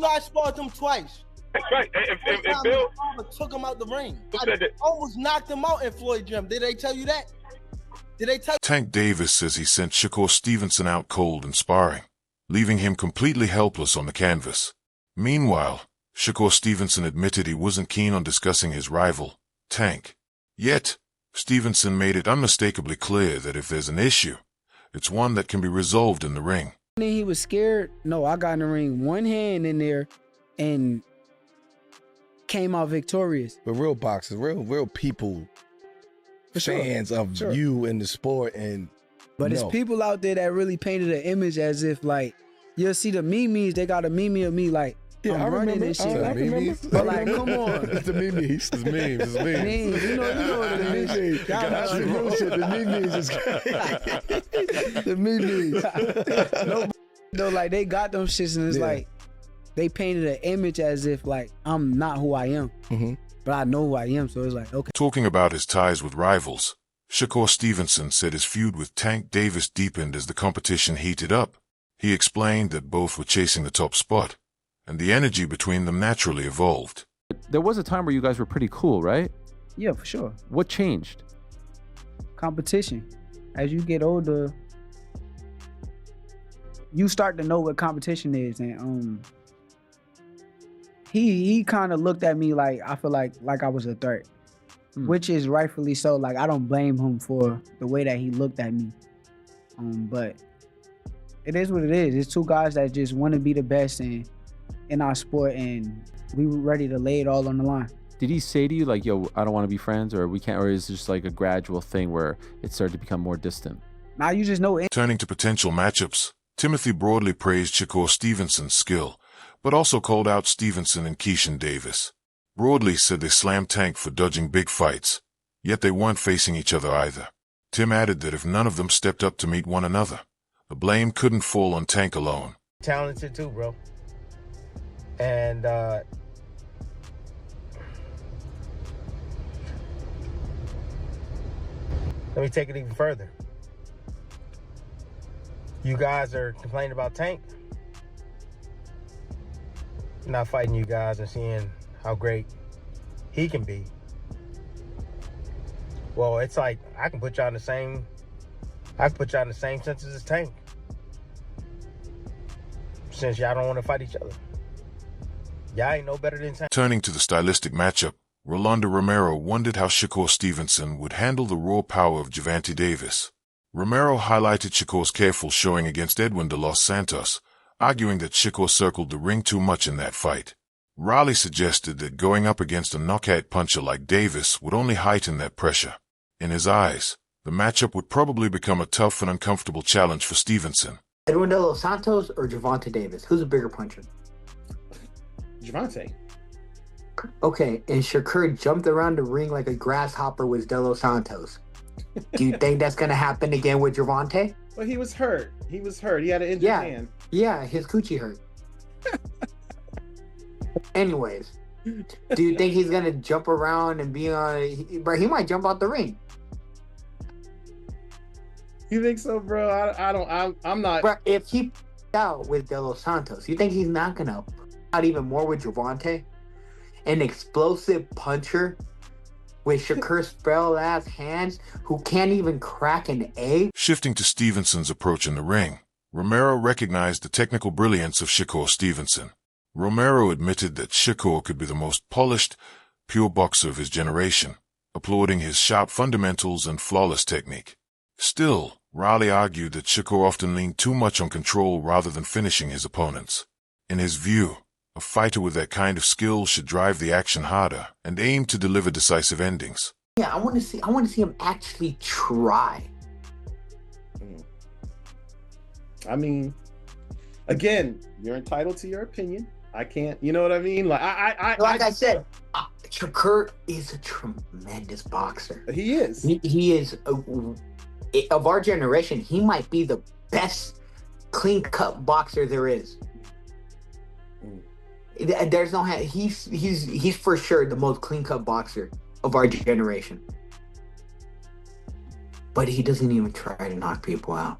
I sparred him twice. That's right. And Bill took him out the ring. said that. Almost knocked him out in Floyd gym. Did they tell you that? Did they tell you? Tank Davis says he sent Shakur Stevenson out cold in sparring, leaving him completely helpless on the canvas. Meanwhile, Shakur Stevenson admitted he wasn't keen on discussing his rival, Tank. Yet, Stevenson made it unmistakably clear that if there's an issue, it's one that can be resolved in the ring. He was scared. No, I got in the ring, one hand in there, and came out victorious. But real boxers, real people, fans of you in the sport, but it's people out there that really painted an image as if like you'll see the memes. They got a meme of me like I'm running this shit. I remember. But like, come on, it's the memes. It's memes. Memes. You know what it is. That's the real shit. The memes is the memes. No, like they got them shits and it's like they painted an image as if like I'm not who I am, but I know who I am. So it's like okay. Talking about his ties with rivals, Shakur Stevenson said his feud with Tank Davis deepened as the competition heated up. He explained that both were chasing the top spot, and the energy between them naturally evolved. There was a time where you guys were pretty cool, right? Yeah, for sure. What changed? Competition. As you get older, you start to know what competition is, and he kind of looked at me like I feel like I was a threat, which is rightfully so. Like I don't blame him for the way that he looked at me, but it is what it is. It's two guys that just want to be the best in our sport, and we were ready to lay it all on the line. Did he say to you like, yo, I don't want to be friends, or we can't, or is it just like a gradual thing where it started to become more distant? Now you just know. Turning to potential matchups, Timothy broadly praised Shakur Stevenson's skill, but also called out Stevenson and Keishan Davis. Broadly said they slammed Tank for dodging big fights, yet they weren't facing each other either. Tim added that if none of them stepped up to meet one another, the blame couldn't fall on Tank alone. Talented too, bro. And let me take it even further. You guys are complaining about Tank. I'm not fighting you guys and seeing how great he can be. Well, it's like I can put y'all in the same senses as Tank. Since y'all don't want to fight each other. Y'all ain't no better than Tank. Turning to the stylistic matchup, Rolando Romero wondered how Shakur Stevenson would handle the raw power of Gervonta Davis. Romero highlighted Shakur's careful showing against Edwin de los Santos, arguing that Shakur circled the ring too much in that fight. Raleigh suggested that going up against a knockout puncher like Davis would only heighten that pressure. In his eyes, the matchup would probably become a tough and uncomfortable challenge for Stevenson. Edwin de los Santos or Gervonta Davis? Who's a bigger puncher? Gervonta. Okay, and Shakur jumped around the ring like a grasshopper with De Los Santos. Do you think that's going to happen again with Gervonta? Well, he was hurt. He had an injured hand. Yeah, his coochie hurt. Anyways, do you think he's going to jump around and be on... Bro, he might jump out the ring. You think so, bro? I'm not... Bro, if he out with De Los Santos, you think he's not going to out even more with Gervonta? An explosive puncher with Shakur spell-ass hands who can't even crack an egg? Shifting to Stevenson's approach in the ring, Romero recognized the technical brilliance of Shakur Stevenson. Romero admitted that Shakur could be the most polished, pure boxer of his generation, applauding his sharp fundamentals and flawless technique. Still, Raleigh argued that Shakur often leaned too much on control rather than finishing his opponents. In his view, a fighter with that kind of skill should drive the action harder and aim to deliver decisive endings. Yeah, I want to see him actually try. I mean, again, you're entitled to your opinion. I can't, you know what I mean? Like I said, Shakur is a tremendous boxer. He is. He is of our generation. He might be the best clean-cut boxer there is. There's no he's for sure the most clean-cut boxer of our generation. But he doesn't even try to knock people out.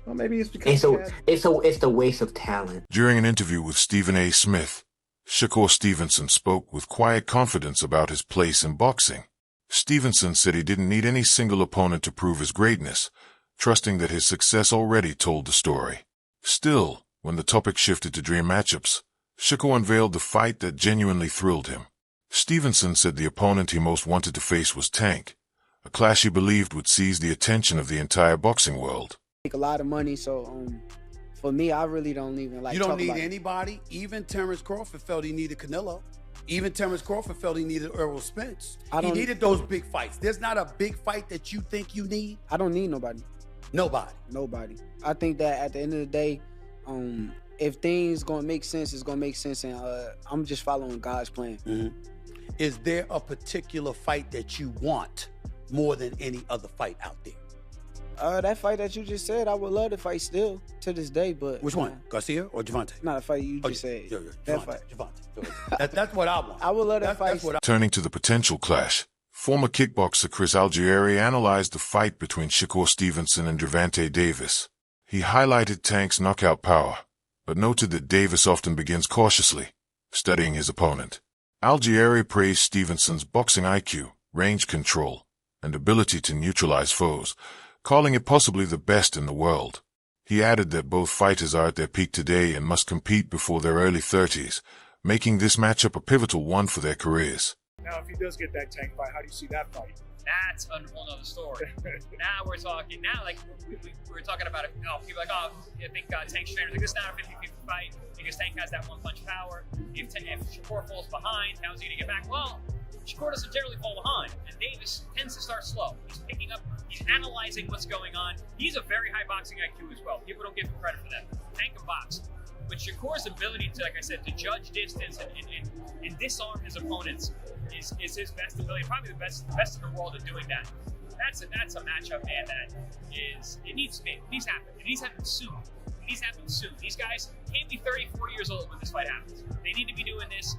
Well, maybe it's because it's the waste of talent. During an interview with Stephen A. Smith, Shakur Stevenson spoke with quiet confidence about his place in boxing. Stevenson said he didn't need any single opponent to prove his greatness, trusting that his success already told the story. Still, when the topic shifted to dream matchups, Shakur unveiled the fight that genuinely thrilled him. Stevenson said the opponent he most wanted to face was Tank, a clash he believed would seize the attention of the entire boxing world. Make a lot of money, so for me, I really don't even like. You don't need anybody. Even Terrence Crawford felt he needed Canelo. Even Terrence Crawford felt he needed Errol Spence. He needed those big fights. There's not a big fight that you think you need. I don't need nobody. Nobody. I think that at the end of the day, if things gonna make sense, it's gonna make sense, and I'm just following God's plan. Mm-hmm. Is there a particular fight that you want more than any other fight out there? That fight that you just said, I would love to fight still to this day, but which one, Garcia or Gervonta? Not a fight you just said. Yeah, that fight, Gervonta. That's what I want. I would love to fight. Turning to the potential clash, former kickboxer Chris Algieri analyzed the fight between Shakur Stevenson and Gervonta Davis. He highlighted Tank's knockout power, but noted that Davis often begins cautiously, studying his opponent. Algieri praised Stevenson's boxing IQ, range control, and ability to neutralize foes, calling it possibly the best in the world. He added that both fighters are at their peak today and must compete before their early 30s, making this matchup a pivotal one for their careers. Now, if he does get that Tank fight, how do you see that fight? That's a whole nother story. Now we're talking, like we're talking about, people are like, I think Tank's trainer, like, this is not a 50-50 fight because Tank has that one-punch power. If Shakur falls behind, how's he going to get back? Well, Shakur doesn't generally fall behind, and Davis tends to start slow. He's picking up, he's analyzing what's going on. He's a very high boxing IQ as well. People don't give him credit for that. Tank can box. But Shakur's ability to, like I said, to judge distance and disarm his opponents is his best ability, probably the best in the world at doing that. That's a matchup, man, that it needs to happen. It needs to happen soon. These guys can't be 34 years old when this fight happens. They need to be doing this,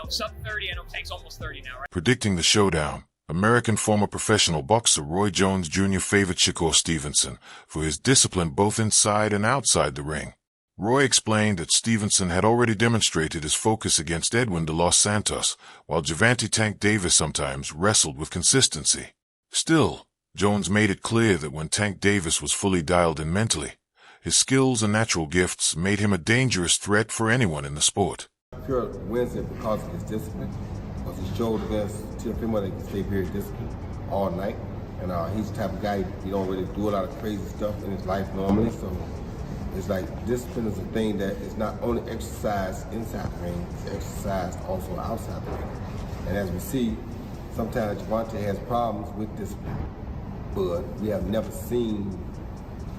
sub 30. I know Tank's almost 30 now, right? Predicting the showdown, American former professional boxer Roy Jones Jr. favored Shakur Stevenson for his discipline both inside and outside the ring. Roy explained that Stevenson had already demonstrated his focus against Edwin de los Santos, while Gervonta Tank Davis sometimes wrestled with consistency. Still, Jones made it clear that when Tank Davis was fully dialed in mentally, his skills and natural gifts made him a dangerous threat for anyone in the sport. Pure wins it because of his discipline, because he showed against Teofimo that he can stay very disciplined all night, and he's the type of guy, he don't really do a lot of crazy stuff in his life normally, so it's like discipline is a thing that is not only exercised inside the ring, it's exercised also outside the ring. And as we see, sometimes Gervonta has problems with discipline, but we have never seen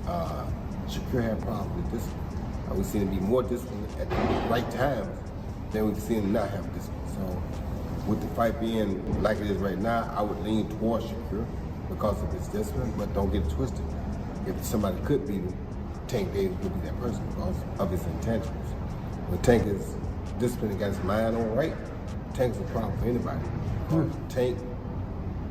Shakur have problems with discipline. We've seen him be more disciplined at the right times than we've seen him not have discipline. So with the fight being like it is right now, I would lean towards Shakur because of his discipline, but don't get it twisted. If somebody could beat him, Tank Davis would be that person because of his intentions. When Tank is disciplined and got his mind on right, Tank's a problem for anybody. Tank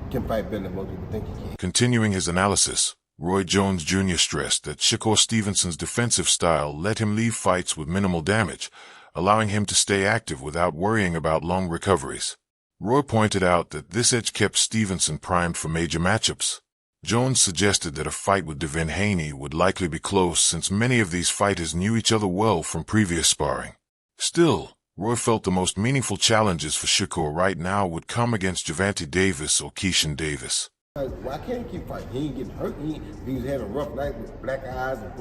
can fight better than most people think he can. Continuing his analysis, Roy Jones Jr. stressed that Shakur Stevenson's defensive style let him leave fights with minimal damage, allowing him to stay active without worrying about long recoveries. Roy pointed out that this edge kept Stevenson primed for major matchups. Jones suggested that a fight with Devin Haney would likely be close since many of these fighters knew each other well from previous sparring. Still, Roy felt the most meaningful challenges for Shakur right now would come against Gervonta Davis or Keishan Davis. Why can't he keep fighting? He ain't getting hurt. He was having a rough night with black eyes and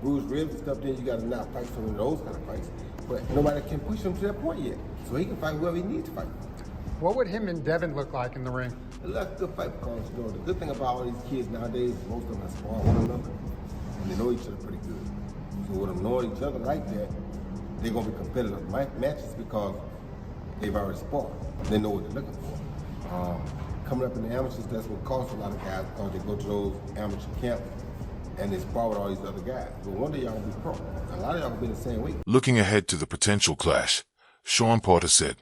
bruised ribs and stuff. Then you got to not fight some of those kind of fights. But nobody can push him to that point yet. So he can fight whoever he needs to fight. What would him and Devin look like in the ring? That's a good fight because the good thing about all these kids nowadays is most of them have sparred one another and they know each other pretty good. So with them knowing each other like that, they're going to be competitive matches because they've already sparred. They know what they're looking for. Coming up in the amateurs, that's what costs a lot of guys because they go to those amateur camps and they spar with all these other guys. But one day y'all will be pro. A lot of y'all will be the same weight. Looking ahead to the potential clash, Sean Porter said,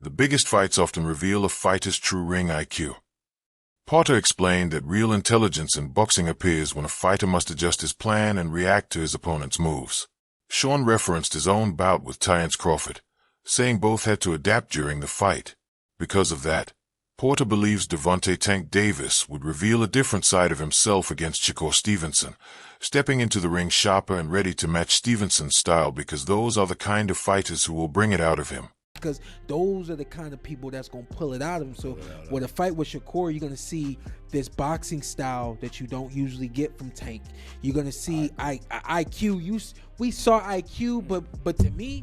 "The biggest fights often reveal a fighter's true ring IQ." Porter explained that real intelligence in boxing appears when a fighter must adjust his plan and react to his opponent's moves. Sean referenced his own bout with Terence Crawford, saying both had to adapt during the fight. Because of that, Porter believes Gervonta "Tank" Davis would reveal a different side of himself against Shakur Stevenson, stepping into the ring sharper and ready to match Stevenson's style because those are the kind of fighters who will bring it out of him. Because those are the kind of people that's going to pull it out of him. So with a fight with Shakur, you're going to see this boxing style that you don't usually get from Tank. You're going to see IQ. We saw IQ, but to me,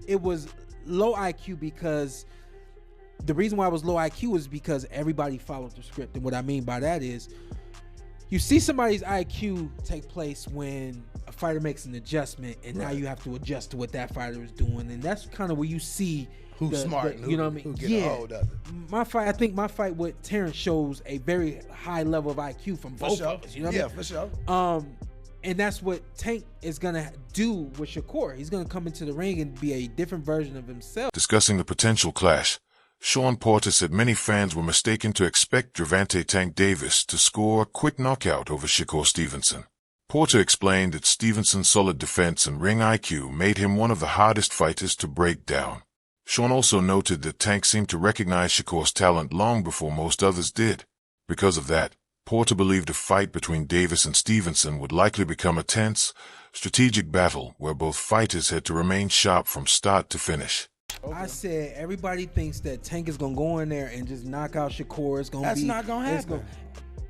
it was low IQ because the reason why it was low IQ is because everybody followed the script. And what I mean by that is you see somebody's IQ take place when a fighter makes an adjustment and now you have to adjust to what that fighter is doing. And that's kind of where you see who's smart, you know what I mean? Who get a hold of it. I think my fight with Terrence shows a very high level of IQ from both of us. You know what I mean? For sure. And that's what Tank is going to do with Shakur. He's going to come into the ring and be a different version of himself. Discussing the potential clash, Sean Porter said many fans were mistaken to expect Gervonta "Tank" Davis to score a quick knockout over Shakur Stevenson. Porter explained that Stevenson's solid defense and ring IQ made him one of the hardest fighters to break down. Sean also noted that Tank seemed to recognize Shakur's talent long before most others did. Because of that, Porter believed a fight between Davis and Stevenson would likely become a tense, strategic battle where both fighters had to remain sharp from start to finish. I said everybody thinks that Tank is gonna go in there and just knock out Shakur. It's gonna That's not gonna happen.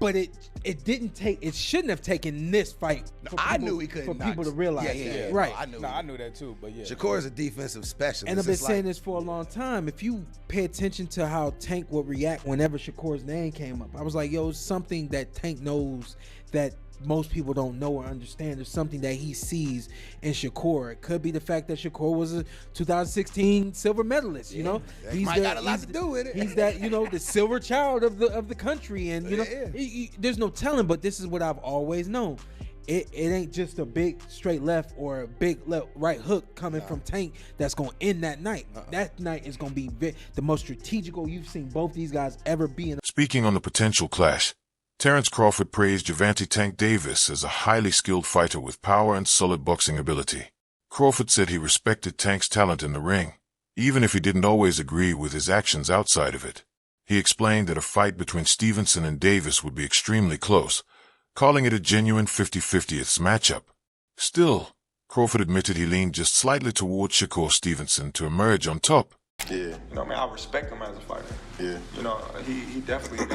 But it shouldn't have taken this fight. I knew he couldn't. For people to realize that. Right. I knew that too. But yeah, Shakur is a defensive specialist. And I've been saying this for a long time. If you pay attention to how Tank would react whenever Shakur's name came up, I was like, yo, it's something that Tank knows that most people don't know or understand. There's something that he sees in Shakur. It could be the fact that Shakur was a 2016 silver medalist. You know, he's got a lot to do with it. He's that, the silver child of the country, and there's no telling. But this is what I've always known. It ain't just a big straight left or a big right hook coming from Tank that's gonna end that night. That night is gonna be the most strategical you've seen both these guys ever be in. Speaking on the potential clash, Terence Crawford praised Gervonta "Tank" Davis as a highly skilled fighter with power and solid boxing ability. Crawford said he respected Tank's talent in the ring, even if he didn't always agree with his actions outside of it. He explained that a fight between Stevenson and Davis would be extremely close, calling it a genuine 50-50th matchup. Still, Crawford admitted he leaned just slightly toward Shakur Stevenson to emerge on top. Yeah. I respect him as a fighter. Yeah. He definitely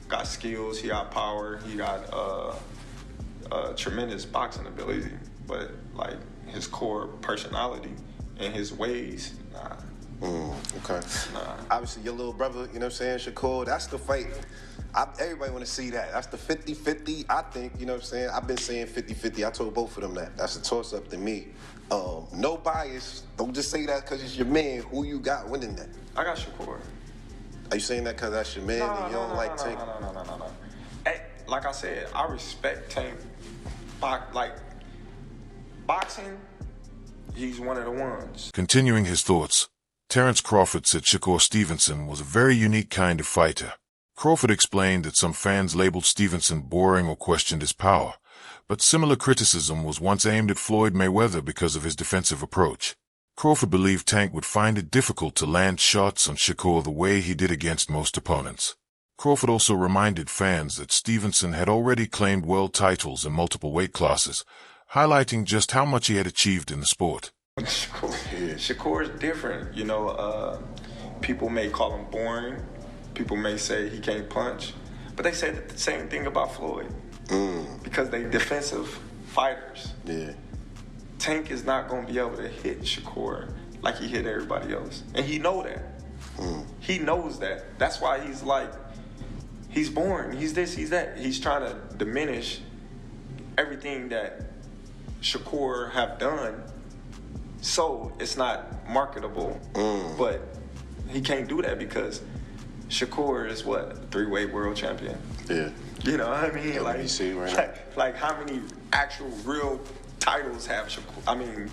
got skills, he got power, he got tremendous boxing ability, but like his core personality and his ways, Okay. Obviously, your little brother, Shakur, that's the fight. Everybody want to see that. That's the 50-50, I think, I've been saying 50-50. I told both of them that. That's a toss-up to me. No bias. Don't just say that because it's your man. Who you got winning that? I got Shakur. Are you saying that because that's your man and you don't like Tank? No. Hey, like I said, I respect Tank. Boxing, he's one of the ones. Continuing his thoughts, Terence Crawford said Shakur Stevenson was a very unique kind of fighter. Crawford explained that some fans labeled Stevenson boring or questioned his power, but similar criticism was once aimed at Floyd Mayweather because of his defensive approach. Crawford believed Tank would find it difficult to land shots on Shakur the way he did against most opponents. Crawford also reminded fans that Stevenson had already claimed world titles in multiple weight classes, highlighting just how much he had achieved in the sport. Shakur is different, people may call him boring, people may say he can't punch, but they say the same thing about Floyd, because they defensive fighters. Yeah. Tank is not going to be able to hit Shakur like he hit everybody else. And he know that. He knows that. That's why he's boring. He's this, he's that. He's trying to diminish everything that Shakur have done so it's not marketable. But he can't do that because Shakur is what? 3-weight world champion. Yeah. You know what I mean? Like how many actual real titles have Shakur?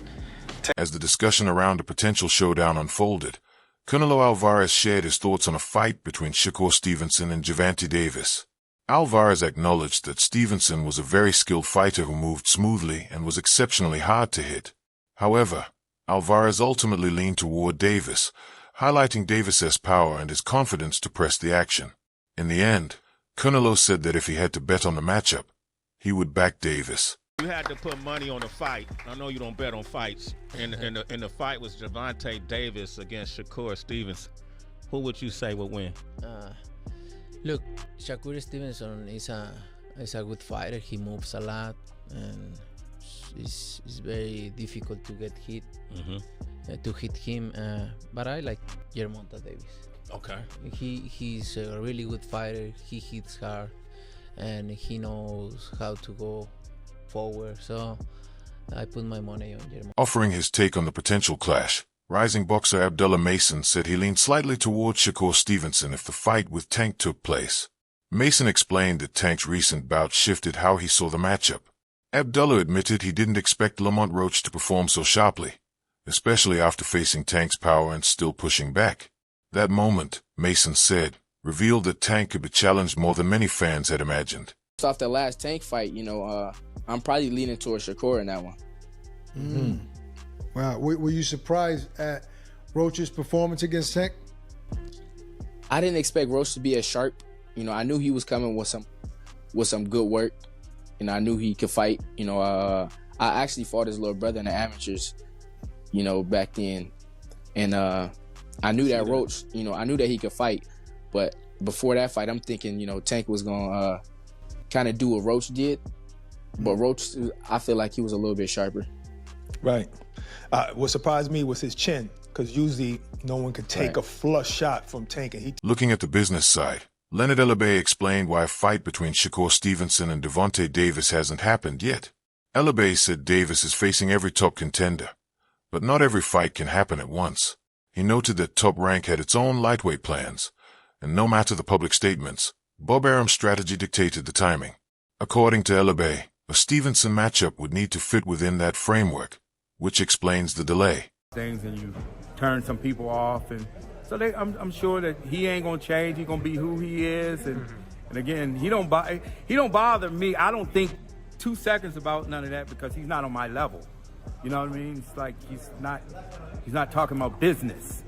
As the discussion around a potential showdown unfolded, Canelo Alvarez shared his thoughts on a fight between Shakur Stevenson and Gervonta Davis. Alvarez acknowledged that Stevenson was a very skilled fighter who moved smoothly and was exceptionally hard to hit. However, Alvarez ultimately leaned toward Davis, highlighting Davis's power and his confidence to press the action. In the end, Canelo said that if he had to bet on the matchup, he would back Davis. You had to put money on the fight. I know you don't bet on fights. And the fight was Gervonta Davis against Shakur Stevenson. Who would you say would win? Look, Shakur Stevenson is a good fighter. He moves a lot, and it's very difficult to get hit, to hit him. But I like Gervonta Davis. Okay. He's a really good fighter. He hits hard, and he knows how to go forward. So I put my money on Gervonta. Offering his take on the potential clash, rising boxer Abdullah Mason said he leaned slightly towards Shakur Stevenson if the fight with Tank took place. Mason explained that Tank's recent bout shifted how he saw the matchup. Abdullah admitted he didn't expect Lamont Roach to perform so sharply, especially after facing Tank's power and still pushing back. That moment, Mason said, revealed that Tank could be challenged more than many fans had imagined. Off that last Tank fight, I'm probably leaning towards Shakur in that one. Wow, were you surprised at Roach's performance against Tank? I didn't expect Roach to be as sharp. I knew he was coming with some good work. I knew he could fight. I actually fought his little brother in the amateurs, back then. And I knew that Roach, I knew that he could fight. But before that fight, I'm thinking, Tank was going to kind of do what Roach did. But Roach, I feel like he was a little bit sharper. Right. What surprised me was his chin, because usually no one could take a flush shot from Tank. And Looking at the business side, Leonard Elabey explained why a fight between Shakur Stevenson and Gervonta Davis hasn't happened yet. Elabey said Davis is facing every top contender, but not every fight can happen at once. He noted that Top Rank had its own lightweight plans, and no matter the public statements, Bob Arum's strategy dictated the timing. According to Elabey, a Stevenson matchup would need to fit within that framework, which explains the delay. Things and you turn some people off, and so I'm sure that he ain't gonna change. He's gonna be who he is, and again, he don't bother me. I don't think 2 seconds about none of that because he's not on my level. You know what I mean? It's like he's not talking about business.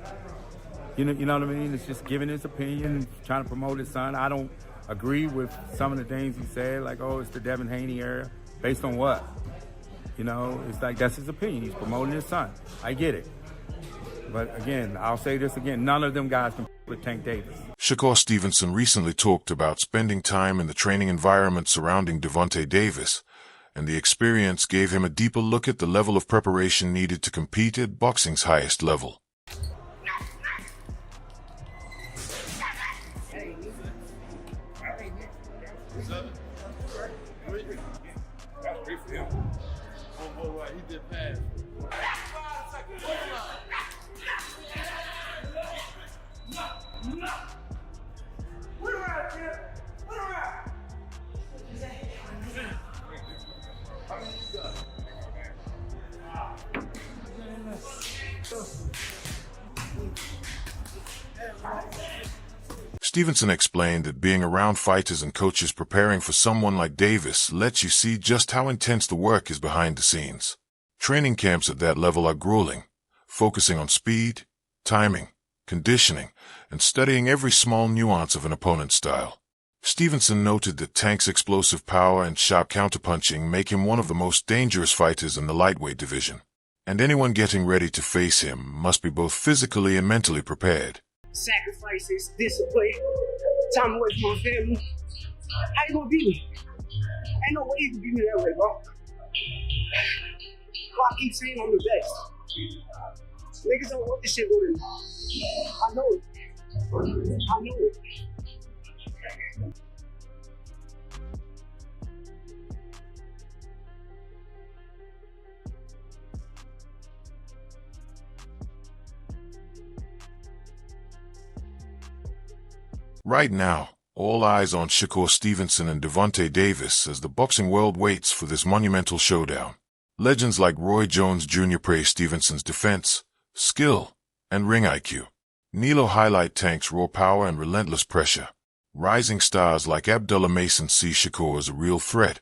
You know what I mean? It's just giving his opinion, trying to promote his son. I don't agree with some of the things he said, like, oh, it's the Devin Haney era. Based on what? It's like that's his opinion. He's promoting his son. I get it. But again, I'll say this again, none of them guys can with Tank Davis. Shakur Stevenson recently talked about spending time in the training environment surrounding Gervonta Davis, and the experience gave him a deeper look at the level of preparation needed to compete at boxing's highest level. Stevenson explained that being around fighters and coaches preparing for someone like Davis lets you see just how intense the work is behind the scenes. Training camps at that level are grueling, focusing on speed, timing, conditioning, and studying every small nuance of an opponent's style. Stevenson noted that Tank's explosive power and sharp counterpunching make him one of the most dangerous fighters in the lightweight division, and anyone getting ready to face him must be both physically and mentally prepared. Sacrifices, discipline, time away from my family. How you gonna beat me? Ain't no way you can beat me that way, bro. I keep saying I'm the best. Niggas don't want this shit with me. I know it. I know it. Right now, all eyes on Shakur Stevenson and Gervonta Davis as the boxing world waits for this monumental showdown. Legends like Roy Jones Jr. praise Stevenson's defense, skill, and ring IQ. Nilo highlight Tank's raw power and relentless pressure. Rising stars like Abdullah Mason see Shakur as a real threat,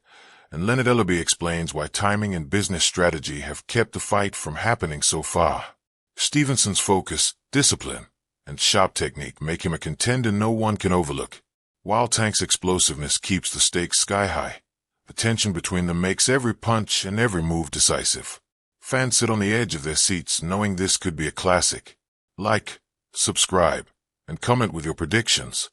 and Leonard Ellaby explains why timing and business strategy have kept the fight from happening so far. Stevenson's focus, discipline, and sharp technique make him a contender no one can overlook, while Tank's explosiveness keeps the stakes sky high. The tension between them makes every punch and every move decisive. Fans sit on the edge of their seats knowing this could be a classic. Like, subscribe, and comment with your predictions.